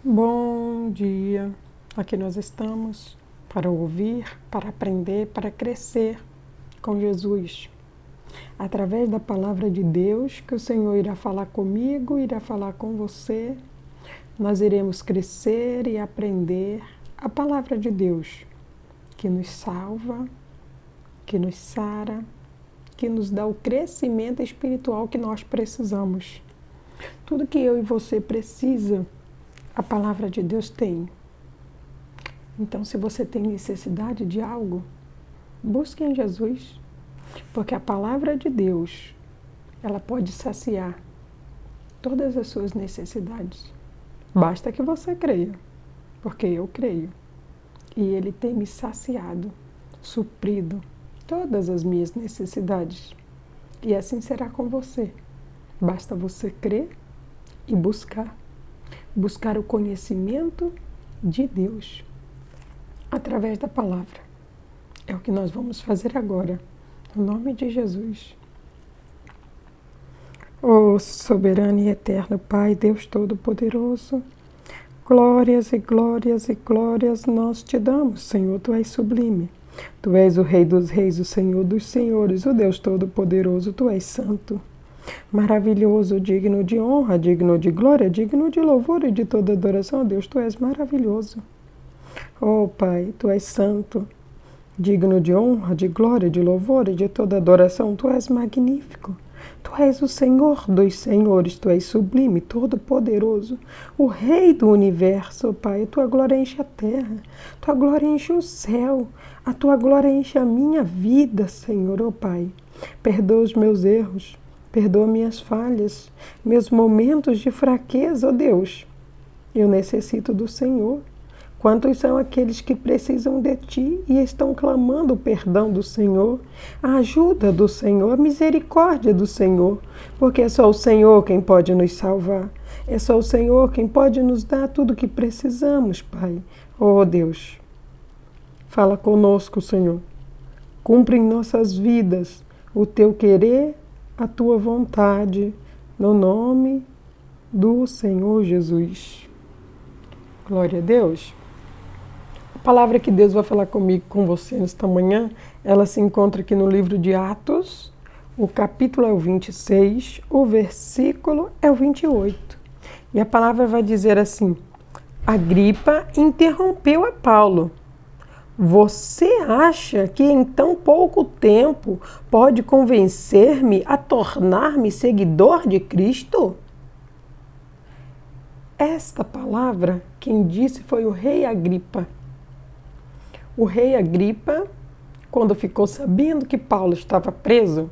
Bom dia! Aqui nós estamos para ouvir, para aprender, para crescer com Jesus. Através da palavra de Deus, que o Senhor irá falar comigo, irá falar com você, nós iremos crescer e aprender a palavra de Deus, que nos salva, que nos sara, que nos dá o crescimento espiritual que nós precisamos. Tudo que eu e você precisa, a palavra de Deus tem. Então, se você tem necessidade de algo, busque em Jesus, porque a palavra de Deus, ela pode saciar todas as suas necessidades. Basta que você creia, porque eu creio. E Ele tem me saciado, suprido todas as minhas necessidades. E assim será com você. Basta você crer e buscar. Buscar o conhecimento de Deus através da palavra. É o que nós vamos fazer agora, no nome de Jesus. Ó soberano e eterno Pai, Deus Todo-Poderoso, glórias e glórias e glórias nós te damos, Senhor, Tu és sublime. Tu és o Rei dos Reis, o Senhor dos Senhores, o Deus Todo-Poderoso, Tu és santo. Maravilhoso, digno de honra, digno de glória, digno de louvor e de toda adoração a Deus. Tu és maravilhoso. Oh Pai, Tu és santo, digno de honra, de glória, de louvor e de toda adoração. Tu és magnífico. Tu és o Senhor dos Senhores, Tu és sublime, todo-poderoso, o Rei do universo, Pai. A Tua glória enche a terra, a Tua glória enche o céu, a Tua glória enche a minha vida, Senhor, oh Pai. Perdoa os meus erros. Perdoa minhas falhas, meus momentos de fraqueza, ó Deus. Eu necessito do Senhor. Quantos são aqueles que precisam de Ti e estão clamando o perdão do Senhor, a ajuda do Senhor, a misericórdia do Senhor, porque é só o Senhor quem pode nos salvar. É só o Senhor quem pode nos dar tudo o que precisamos, Pai. Oh Deus, fala conosco, Senhor. Cumpre em nossas vidas o Teu querer, a Tua vontade, no nome do Senhor Jesus. Glória a Deus. A palavra que Deus vai falar comigo, com você nesta manhã, ela se encontra aqui no livro de Atos, o capítulo é o 26, o versículo é o 28. E a palavra vai dizer assim: Agripa interrompeu a Paulo. Você acha que em tão pouco tempo pode convencer-me a tornar-me seguidor de Cristo? Esta palavra, quem disse foi o rei Agripa. O rei Agripa, quando ficou sabendo que Paulo estava preso,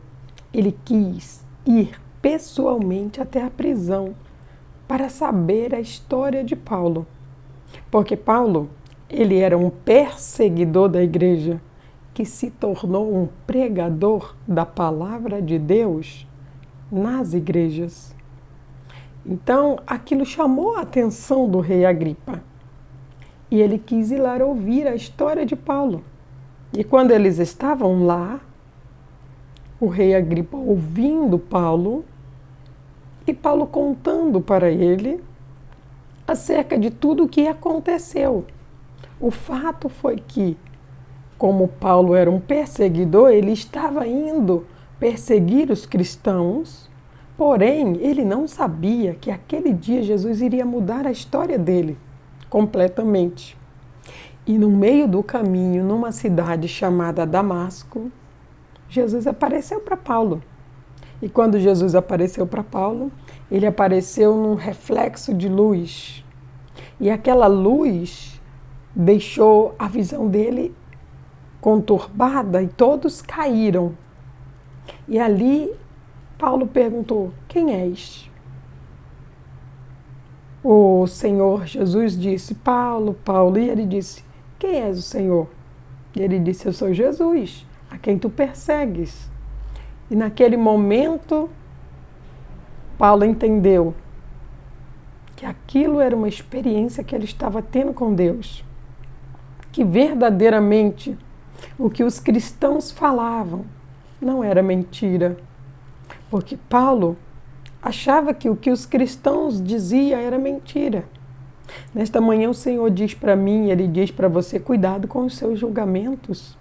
ele quis ir pessoalmente até a prisão para saber a história de Paulo. Porque Paulo, ele era um perseguidor da igreja que se tornou um pregador da palavra de Deus nas igrejas. Então, aquilo chamou a atenção do rei Agripa. E ele quis ir lá ouvir a história de Paulo. E quando eles estavam lá, o rei Agripa ouvindo Paulo, e Paulo contando para ele acerca de tudo o que aconteceu. O fato foi que, como Paulo era um perseguidor, ele estava indo perseguir os cristãos, porém, ele não sabia que aquele dia Jesus iria mudar a história dele completamente. E no meio do caminho, numa cidade chamada Damasco, Jesus apareceu para Paulo. E quando Jesus apareceu para Paulo, ele apareceu num reflexo de luz. E aquela luz deixou a visão dele conturbada e todos caíram. E ali Paulo perguntou: quem és? O Senhor Jesus disse: Paulo, Paulo. E ele disse: quem és o Senhor? E ele disse: eu sou Jesus, a quem tu persegues. E naquele momento Paulo entendeu que aquilo era uma experiência que ele estava tendo com Deus. Que verdadeiramente o que os cristãos falavam não era mentira. Porque Paulo achava que o que os cristãos diziam era mentira. Nesta manhã o Senhor diz para mim, Ele diz para você, cuidado com os seus julgamentos.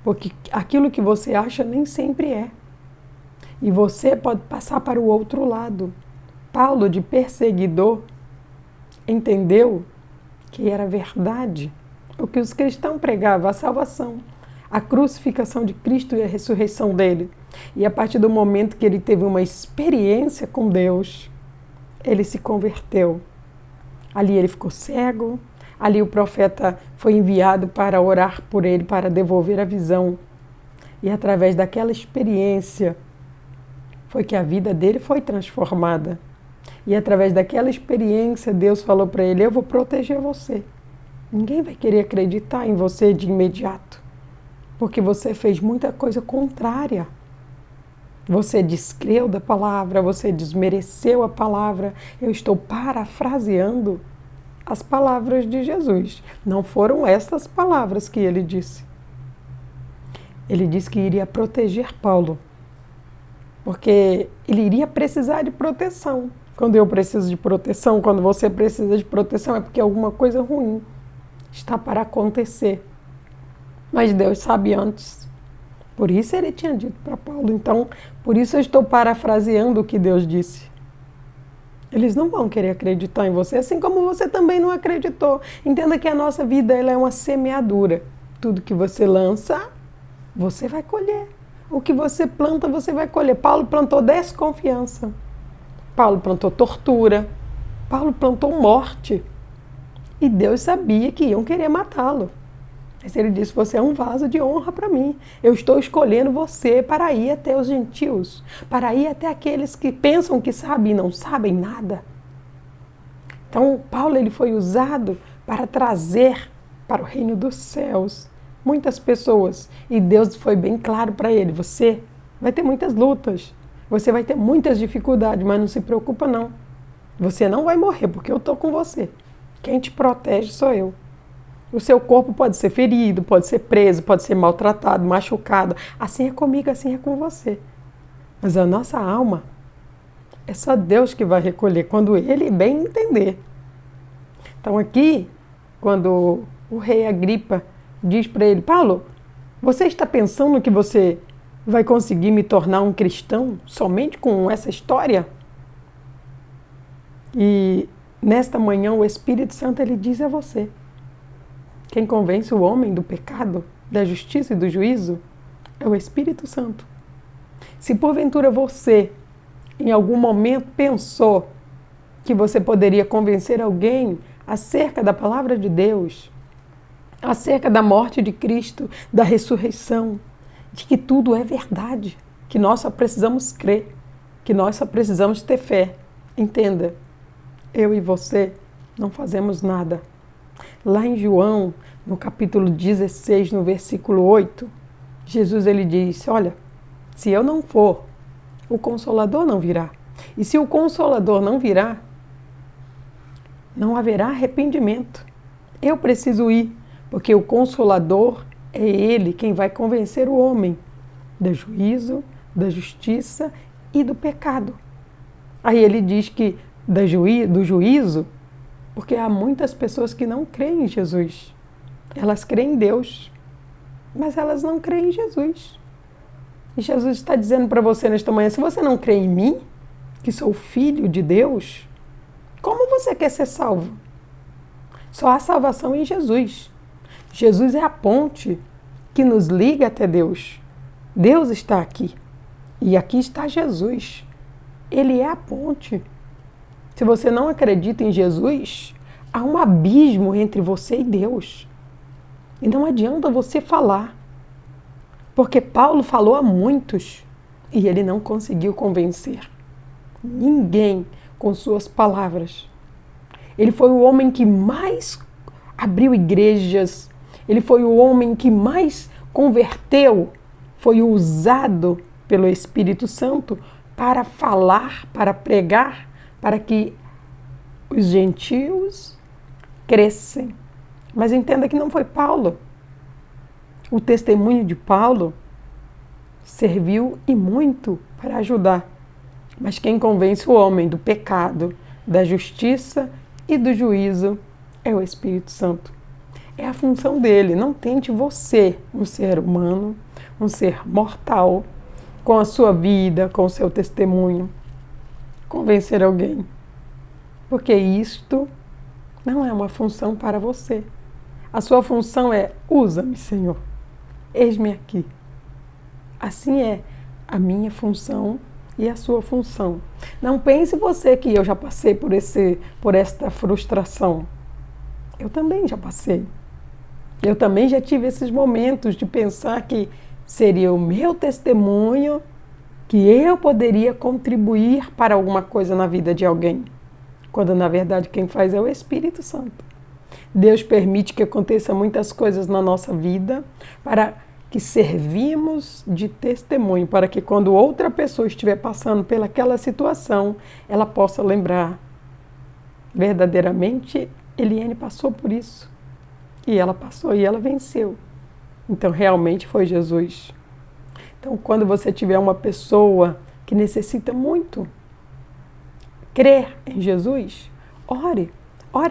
Porque aquilo que você acha nem sempre é. E você pode passar para o outro lado. Paulo, de perseguidor, entendeu que era verdade o que os cristãos pregavam, a salvação, a crucificação de Cristo e a ressurreição dele. E a partir do momento que ele teve uma experiência com Deus, ele se converteu. Ali ele ficou cego, ali o profeta foi enviado para orar por ele, para devolver a visão. E através daquela experiência foi que a vida dele foi transformada. E através daquela experiência Deus falou para ele, eu vou proteger você. Ninguém vai querer acreditar em você de imediato, porque você fez muita coisa contrária. Você descreu da palavra, você desmereceu a palavra. Eu estou parafraseando as palavras de Jesus. Não foram essas palavras que ele disse. Ele disse que iria proteger Paulo, porque ele iria precisar de proteção. Quando eu preciso de proteção, quando você precisa de proteção, é porque alguma coisa ruim está para acontecer. Mas Deus sabe antes. Por isso ele tinha dito para Paulo. Então, por isso eu estou parafraseando o que Deus disse. Eles não vão querer acreditar em você, assim como você também não acreditou. Entenda que a nossa vida ela é uma semeadura. Tudo que você lança, você vai colher. O que você planta, você vai colher. Paulo plantou desconfiança. Paulo plantou tortura. Paulo plantou morte. E Deus sabia que iam querer matá-lo. Mas ele disse, você é um vaso de honra para mim. Eu estou escolhendo você para ir até os gentios, para ir até aqueles que pensam que sabem e não sabem nada. Então, Paulo ele foi usado para trazer para o reino dos céus muitas pessoas. E Deus foi bem claro para ele, você vai ter muitas lutas, você vai ter muitas dificuldades, mas não se preocupa não. Você não vai morrer porque eu estou com você. Quem te protege sou eu. O seu corpo pode ser ferido, pode ser preso, pode ser maltratado, machucado. Assim é comigo, assim é com você. Mas a nossa alma é só Deus que vai recolher, quando Ele bem entender. Então aqui, quando o rei Agripa diz para ele, Paulo, você está pensando que você vai conseguir me tornar um cristão somente com essa história? E nesta manhã o Espírito Santo ele diz a você, quem convence o homem do pecado, da justiça e do juízo é o Espírito Santo. Se porventura você, em algum momento, pensou que você poderia convencer alguém acerca da palavra de Deus, acerca da morte de Cristo, da ressurreição, de que tudo é verdade, que nós só precisamos crer, que nós só precisamos ter fé. Entenda, eu e você não fazemos nada. Lá em João, no capítulo 16, no versículo 8, Jesus ele disse, olha, se eu não for, o Consolador não virá. E se o Consolador não virá, não haverá arrependimento. Eu preciso ir, porque o Consolador é Ele quem vai convencer o homem do juízo, da justiça e do pecado. Aí ele diz que do juízo, porque há muitas pessoas que não creem em Jesus. Elas creem em Deus, mas elas não creem em Jesus. E Jesus está dizendo para você nesta manhã, se você não crê em mim, que sou filho de Deus, como você quer ser salvo? Só há salvação em Jesus. Jesus é a ponte que nos liga até Deus. Deus está aqui. E aqui está Jesus. Ele é a ponte. Se você não acredita em Jesus, há um abismo entre você e Deus. E não adianta você falar. Porque Paulo falou a muitos e ele não conseguiu convencer ninguém com suas palavras. Ele foi o homem que mais abriu igrejas, ele foi o homem que mais converteu, foi usado pelo Espírito Santo para falar, para pregar, para que os gentios crescem. Mas entenda que não foi Paulo. O testemunho de Paulo serviu e muito para ajudar. Mas quem convence o homem do pecado, da justiça e do juízo é o Espírito Santo. É a função dele. Não tente você, um ser humano, um ser mortal, com a sua vida, com o seu testemunho, convencer alguém. Porque isto não é uma função para você. A sua função é: usa-me, Senhor. Eis-me aqui. Assim é a minha função e a sua função. Não pense você que eu já passei por esta frustração. Eu também já passei. Eu também já tive esses momentos de pensar que seria o meu testemunho, que eu poderia contribuir para alguma coisa na vida de alguém, quando na verdade quem faz é o Espírito Santo. Deus permite que aconteçam muitas coisas na nossa vida para que servimos de testemunho, para que quando outra pessoa estiver passando pelaquela situação, ela possa lembrar: verdadeiramente Eliane passou por isso, e ela passou e ela venceu. Então realmente foi Jesus. Então quando você tiver uma pessoa que necessita muito crer em Jesus, ore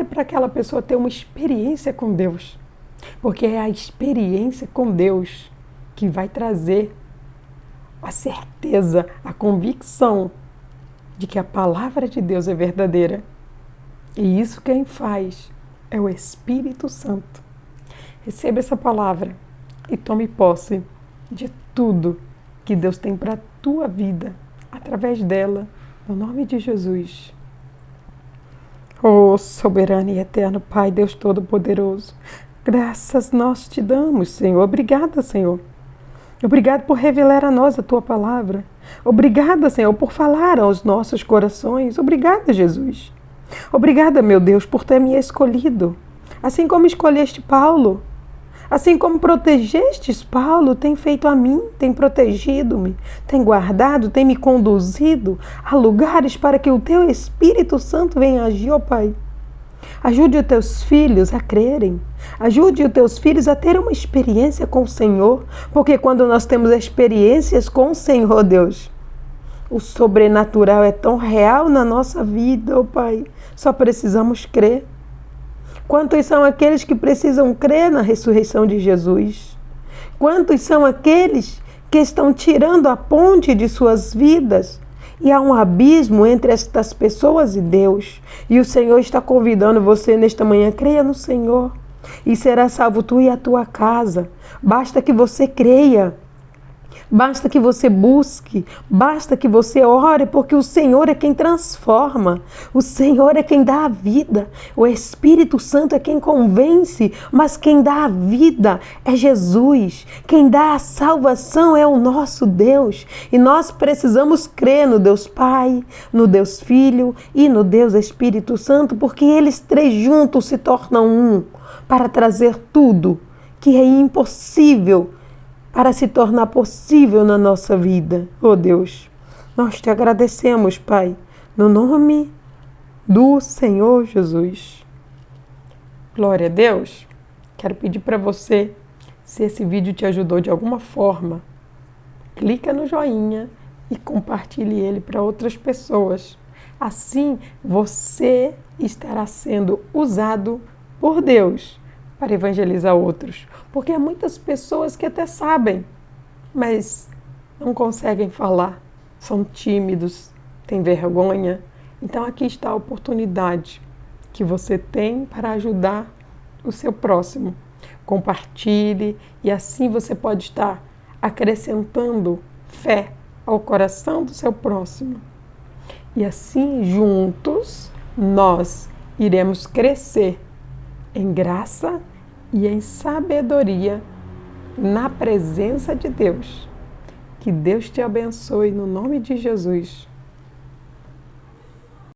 para aquela pessoa ter uma experiência com Deus. Porque é a experiência com Deus que vai trazer a certeza, a convicção de que a palavra de Deus é verdadeira. E isso quem faz é o Espírito Santo. Receba essa palavra e tome posse de tudo que Deus tem para a tua vida, através dela, no nome de Jesus. Oh, soberano e eterno Pai, Deus Todo-Poderoso, graças nós te damos, Senhor. Obrigada, Senhor. Obrigado por revelar a nós a tua palavra. Obrigada, Senhor, por falar aos nossos corações. Obrigada, Jesus. Obrigada, meu Deus, por ter me escolhido. Assim como escolheste Paulo, assim como protegestes Paulo, tem feito a mim, tem protegido-me, tem guardado, tem me conduzido a lugares para que o teu Espírito Santo venha agir, ó Pai. Ajude os teus filhos a crerem. Ajude os teus filhos a ter uma experiência com o Senhor. Porque quando nós temos experiências com o Senhor, Deus, o sobrenatural é tão real na nossa vida, ó Pai. Só precisamos crer. Quantos são aqueles que precisam crer na ressurreição de Jesus? Quantos são aqueles que estão tirando a ponte de suas vidas? E há um abismo entre estas pessoas e Deus. E o Senhor está convidando você nesta manhã: creia no Senhor e será salvo tu e a tua casa. Basta que você creia. Basta que você busque, basta que você ore, porque o Senhor é quem transforma, o Senhor é quem dá a vida, o Espírito Santo é quem convence, mas quem dá a vida é Jesus, quem dá a salvação é o nosso Deus, e nós precisamos crer no Deus Pai, no Deus Filho e no Deus Espírito Santo, porque eles três juntos se tornam um, para trazer tudo que é impossível para se tornar possível na nossa vida. Oh Deus, nós te agradecemos, Pai, no nome do Senhor Jesus. Glória a Deus. Quero pedir para você, se esse vídeo te ajudou de alguma forma, clica no joinha e compartilhe ele para outras pessoas. Assim, você estará sendo usado por Deus para evangelizar outros. Porque há muitas pessoas que até sabem, mas não conseguem falar, são tímidos, têm vergonha. Então aqui está a oportunidade que você tem para ajudar o seu próximo. Compartilhe e assim você pode estar acrescentando fé ao coração do seu próximo. E assim juntos nós iremos crescer em graça e em sabedoria na presença de Deus. Que Deus te abençoe no nome de Jesus.